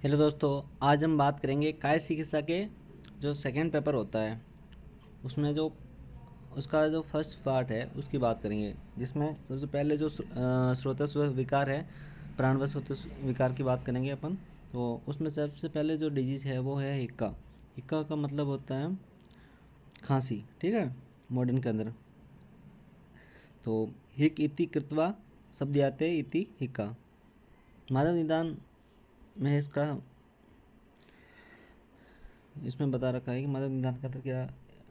Hello दोस्तों, आज हम बात करेंगे काया चिकित्सा के जो सेकंड पेपर होता है उसमें जो उसका जो फर्स्ट पार्ट है उसकी बात करेंगे, जिसमें सबसे पहले जो स्रोतस्व विकार है, प्राणवश स्रोतस्व विकार की बात करेंगे अपन। तो उसमें सबसे पहले जो डिजीज़ है वो है हिक्का। हिक्का का मतलब होता है खांसी, ठीक है, मॉडर्न के अंदर। तो हिक इति कृत्वा शब्द आते इति हिक्का। मानव निदान में इसमें बता रखा है कि मानव निदान का क्या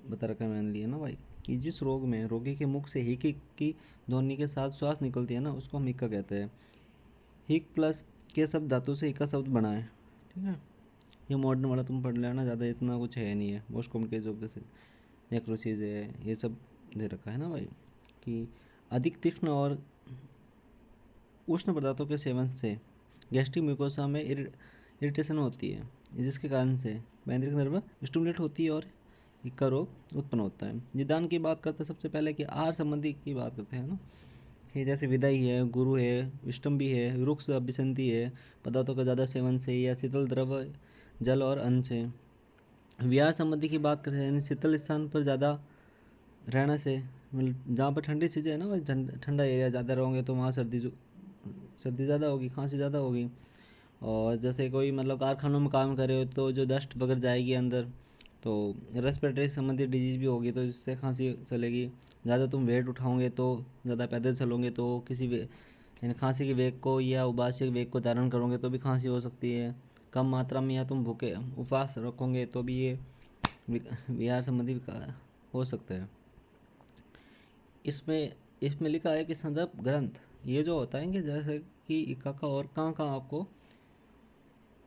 बता रखा है, मैंने लिया ना भाई, कि जिस रोग में रोगी के मुख से हिक हिक की ध्वनि के साथ श्वास निकलती है ना, उसको हम हिक्का कहते हैं। हिक प्लस के शब्द धातु से हिक्का शब्द बना है, ठीक है। ये मॉडर्न वाला तुम पढ़ लेना, ज़्यादा इतना कुछ है नहीं है। मोस्ट कॉमन केस ऑफ जैसे नेक्रोसिस है, ये सब दे रखा है ना भाई, कि अधिक तीक्ष्ण और उष्ण पदार्थों के सेवन से गैस्ट्रिक म्यूकोसा में इरिटेशन होती है, जिसके कारण से बैंद्रिक नर्व स्टिमुलेट होती है और हिक्का रोग उत्पन्न होता है। निदान की बात करते हैं सबसे पहले कि आहार संबंधी की बात करते हैं ना, कि जैसे विदाई है, गुरु है, विष्टम्बी है, रुक्ष अभिसंधि है, पदार्थों का ज़्यादा सेवन से या शीतल द्रव जल और अन्न से। विहार संबंधी की बात करते हैं, यानी शीतल स्थान पर ज़्यादा रहने से, मतलब जहाँ पर ठंडी चीज़ें है ना भाई, ठंडा एरिया ज़्यादा रहोगे तो वहाँ सर्दी ज़्यादा होगी, खांसी ज़्यादा होगी। और जैसे कोई मतलब कारखानों में काम कर रहे हो तो जो डस्ट वगैरह जाएगी अंदर, तो रेस्पिरेटरी संबंधित डिजीज़ भी होगी, तो इससे खांसी चलेगी। ज़्यादा तुम वेट उठाओगे तो, ज़्यादा पैदल चलोगे तो किसी वे यानी खांसी के वेग को या उबासी के वेग को धारण करोगे तो भी खांसी हो सकती है। कम मात्रा में या तुम भूखे उपवास रखोगे तो भी ये विहार संबंधी विकार हो सकता है। इसमें इसमें लिखा है कि संदर्भ ग्रंथ ये जो होता है कि जैसे कि इक्का का और कहाँ कहाँ आपको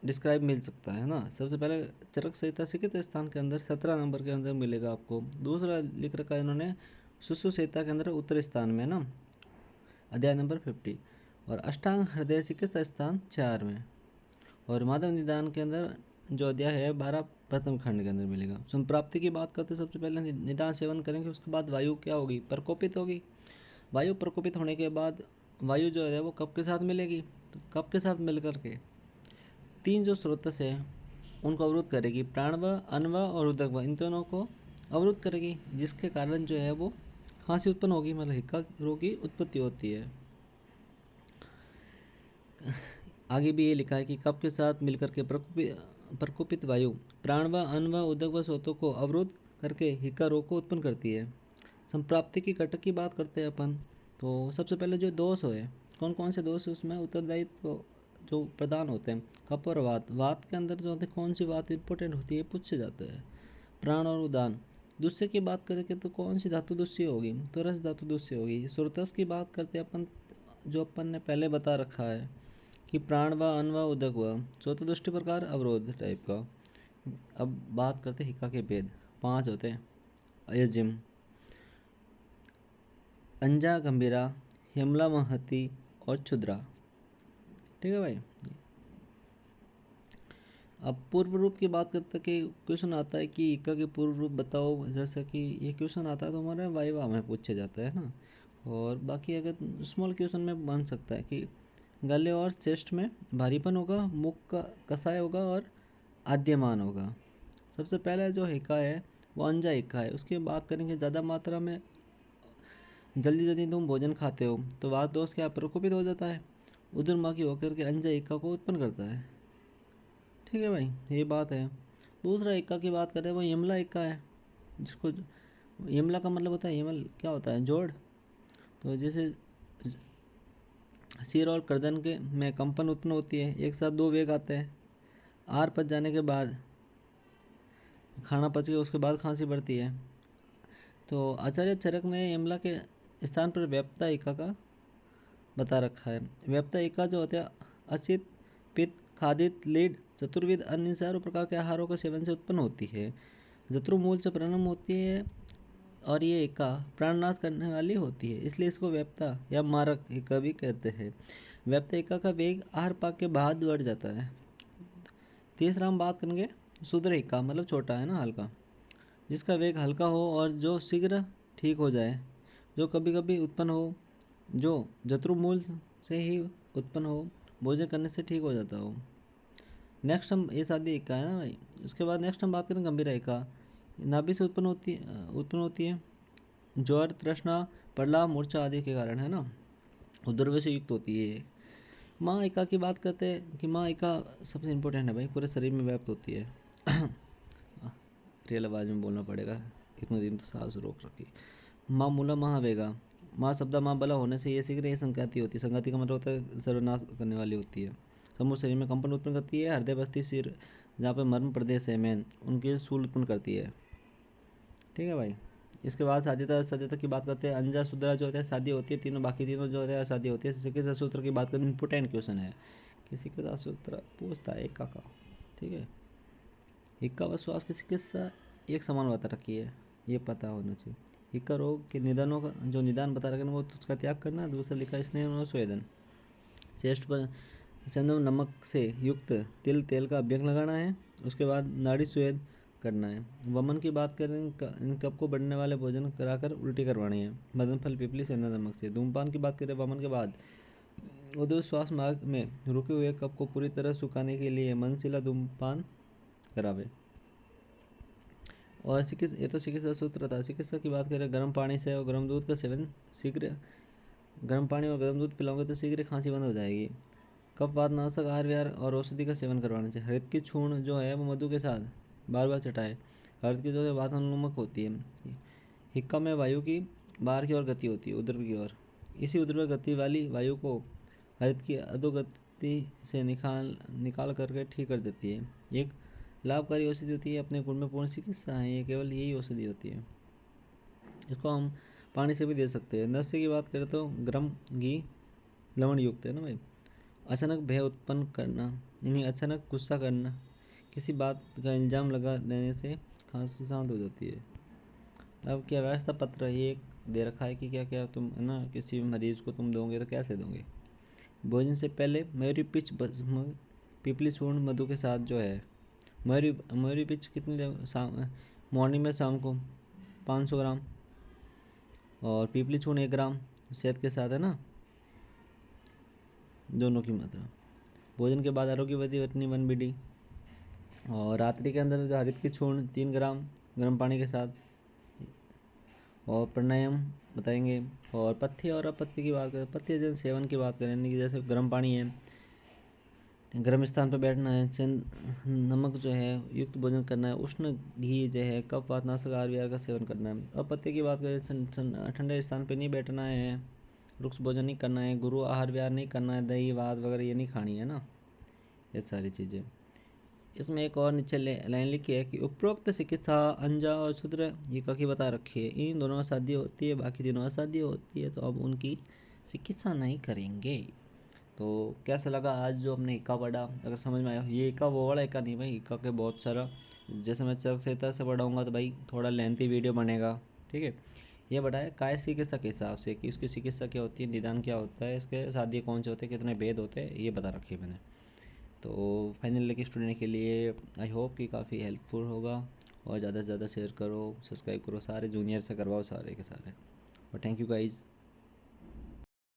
डिस्क्राइब मिल सकता है ना। सबसे पहले चरक संहिता सिकित स्थान के अंदर 17 नंबर के अंदर मिलेगा आपको। दूसरा लिख रखा है इन्होंने सुश्रु संहिता के अंदर उत्तर स्थान में ना, अध्याय नंबर 50। और अष्टांग हृदय चिकित्सा स्थान 4 में। और माधव निदान के अंदर जो अध्याय है 12 प्रथम खंड के अंदर मिलेगा। संप्राप्ति की बात करते सबसे पहले निदान सेवन करेंगे, उसके बाद वायु क्या होगी, प्रकोपित होगी। वायु प्रकोपित होने के बाद वायु जो है वो कब के साथ मिलेगी, तो कब के साथ मिल करके तीन जो स्रोतस है उनको अवरुद्ध करेगी, प्राणव, अनव और उदकव, इन दोनों को अवरुद्ध करेगी, जिसके कारण जो है वो खांसी उत्पन्न होगी, मतलब हिक्का रोग की उत्पत्ति होती है। आगे भी ये लिखा है कि कफ के साथ मिलकर के प्रकोपित वायु प्राण व अन्न व उदक व स्रोतों को अवरुद्ध करके हिक्का रोग को उत्पन्न करती है। संप्राप्ति की घटक की बात करते हैं अपन, तो सबसे पहले जो दोष है, कौन कौन से दोष है उसमें उत्तरदायित्व जो प्रदान होते हैं, कफ और वात। वात के अंदर जो होते हैं, कौन सी बात इंपॉर्टेंट होती है पूछे जाता है। प्राण और उदान। दूसरे की बात करें तो कौन सी धातु दूसरी होगी, तो रस धातु दूसरी होगी। स्रोतस की बात करते हैं अपन, जो अपन ने पहले बता रखा है कि प्राण व अन्न व उदक व चौथा दृष्टि प्रकार अवरोध टाइप का। अब बात करते हैं हिक्का के भेद, 5 होते हैं। अयजिम, अंजा गंभीरा, यमला महती और क्षुद्रा, ठीक है भाई। अब पूर्व रूप की बात करते कि क्वेश्चन आता है कि हिक्का के पूर्व रूप बताओ, जैसा कि ये क्वेश्चन आता है तो हमारे वाइवा में पूछा जाता है ना। और बाकी अगर स्मॉल क्वेश्चन में बन सकता है कि गले और चेस्ट में भारीपन होगा, मुख का कसाय होगा और आद्यमान होगा। सबसे पहले जो हिक्का है वो अंजा हिक्का है। उसकी बात करेंगे, ज़्यादा मात्रा में जल्दी जल्दी तुम भोजन खाते हो तो वात दोष क्या प्रकोपित हो जाता है, उदरमुखी होकर के अंजा हिक्का को उत्पन्न करता है, ठीक है भाई, ये बात है। दूसरा हिक्का की बात करें वो यमला हिक्का है, जिसको यमला का मतलब होता है, यमल क्या होता है, जोड़। तो जैसे सिर और गर्दन के में कंपन उत्पन्न होती है, एक साथ दो वेग आते हैं। आहार पच जाने के बाद, खाना पच गया उसके बाद खांसी बढ़ती है। तो आचार्य चरक ने यमला के स्थान पर व्याप्ता एका का बता रखा है। व्याप्ता एका जो होता है असित, पित्त, खादित, लीड, चतुर्विध अन्य चारों प्रकार के आहारों के सेवन से उत्पन्न होती है। जत्रुमूल से प्रारंभ होती है और ये एका प्राणनाश करने वाली होती है, इसलिए इसको व्याप्ता या मारक एका भी कहते हैं। व्याप्ता एका का वेग आहार पाक के बाद बढ़ जाता है। तीसरा हम बात करेंगे शुद्र एका, मतलब छोटा है ना, हल्का, जिसका वेग हल्का हो और जो शीघ्र ठीक हो जाए, जो कभी कभी उत्पन्न हो, जो जत्रुमूल से ही उत्पन्न हो, भोजन करने से ठीक हो जाता हो। नेक्स्ट हम ये शादी एक का है ना भाई। उसके बाद नेक्स्ट हम बात करें गंभीर एका। नाभि से उत्पन्न होती है ज्वर, तृष्णा, प्रलाप, मूर्छा आदि के कारण, है ना। उद्रव्य से युक्त होती है ये। माँ एका की बात करते हैं कि माँ एका सबसे इम्पोर्टेंट है भाई, पूरे शरीर में व्याप्त होती है। रियल आवाज़ में बोलना पड़ेगा, इतने दिन तो सांस रोक रखी। माँ मूला महावेगा। माँ शब्द माँ बला होने से ये शीघ्र ये संकाति होती है। संकाति का मतलब होता है सर्वनाश करने वाली होती है। समूह शरीर में कंपन उत्पन्न करती है। हृदय बस्ती सिर जहाँ पे मर्म प्रदेश है मेन, उनके शूल उत्पन्न करती है। ठीक है भाई। इसके बाद साध्यता साध्यता की बात करते हैं। अंजा सुधरा जो होता है शादी होती है, तीनों बाकी तीनों जो होता है शादी होती है। चिकित्सा सूत्र की बात करें, इंपोर्टेंट क्वेश्चन है कि चिकित्सा सूत्र पूछता है इक्का का। ठीक है, इक्का व श्वास की चिकित्सा एक समान बता रखी है, ये पता होना चाहिए। इक्का रोग के निदानों का जो निदान बता रखे वो उसका त्याग करना। दूसरा लिखा स्नेह और स्वेदन। श्रेष्ठ पर चंदन नमक से युक्त तिल तेल का अभ्यंग लगाना है। उसके बाद नाड़ी स्वेद करना है। वमन की बात करें, इन कप को बढ़ने वाले भोजन कराकर उल्टी करवानी है। मदन फल पिपली चंदन नमक से। धूमपान की बात करें वमन के बाद, उदय श्वास मार्ग में रुके हुए कप को पूरी तरह सुखाने के लिए मनशिला धूमपान करावे। और चिकित्सा, ये तो चिकित्सा सूत्र था। चिकित्सा की बात करें, गर्म पानी से और गर्म दूध का सेवन शीघ्र, गर्म पानी और गर्म दूध पिलाओगे तो शीघ्र खांसी बंद हो जाएगी। कफवात नाशक आहार विहार और औषधि का सेवन करवाना चाहिए। हृद की छूर्ण जो है वो मधु के साथ बार बार चटाए। हृद की जो है वातानुमक होती है। हिक्का में वायु की बाहर की ओर गति होती है, उद्र की ओर। इसी उद्र गति वाली वायु को हृद की अधोगति से निकाल करके ठीक कर देती है। एक लाभकारी औषधि होती है, अपने गुण में पूर्ण चिकित्सा है ये, केवल यही औषधि होती है। इसको हम पानी से भी दे सकते हैं। नस्य की बात करें तो गर्म घी लवण युक्त है ना भाई। अचानक भय उत्पन्न करना, यानी अचानक गुस्सा करना, किसी बात का इल्ज़ाम लगा देने से खांसी शांत हो जाती है। अब क्या व्यवस्था पत्र ये एक दे रखा है कि क्या क्या तुम है ना किसी मरीज़ को तुम दोगे तो कैसे दोगे। भोजन से पहले मयूरी पिच पीपली चूर्ण मधु के साथ जो है, मयूरी पिच कितनी मॉर्निंग में शाम को 500 ग्राम, और पीपली चूर्ण 1 ग्राम शहद के साथ, है ना, दोनों की मात्रा। भोजन के बाद आरोग्य वृद्धि वतनी 1 बीडी। और रात्रि के अंदर जो हरित की चूर्ण 3 ग्राम गर्म पानी के साथ। और प्राणायाम बताएंगे। और पथ्य और अपत्य की बात करें, पथ्य जल सेवन की बात करें, यानी कि जैसे गर्म पानी है, गर्म स्थान पर बैठना है, नमक जो है युक्त भोजन करना है, उष्ण घी जो है, कफ वात नाशक आहार विहार का सेवन करना है। अपत्य की बात करें, ठंडे स्थान पर नहीं बैठना है, रुक्ष भोजन नहीं करना है, गुरु आहार विहार नहीं करना है, दही भात वगैरह ये नहीं खानी है ना, ये सारी चीज़ें। इसमें एक और नीचे लाइन लिखी है कि उपरोक्त चिकित्सा अंजा और शूद्र ये की बता रखी है, इन दोनों शादी होती है, बाकी तीनों अशादी होती है, तो अब उनकी चिकित्सा नहीं करेंगे। तो कैसा लगा आज जो हमने इक्का पढ़ा, अगर समझ में आया। ये इक्का वो वाला इक्का नहीं भाई, इक्का के बहुत सारा, जैसे मैं चरक संहिता से पढ़ाऊँगा तो भाई थोड़ा लेंथी वीडियो बनेगा। ठीक है, ये बताया काय चिकित्सा के हिसाब से कि इसकी चिकित्सा क्या होती है, निदान क्या होता है, इसके शादी कौन से होते हैं, कितने भेद होते हैं, ये बता रखी है मैंने। तो फाइनल ईयर के स्टूडेंट के लिए आई होप कि काफ़ी हेल्पफुल होगा। और ज़्यादा से ज़्यादा शेयर करो, सब्सक्राइब करो, सारे जूनियर से करवाओ, सारे के सारे। और थैंक यू गाइज़।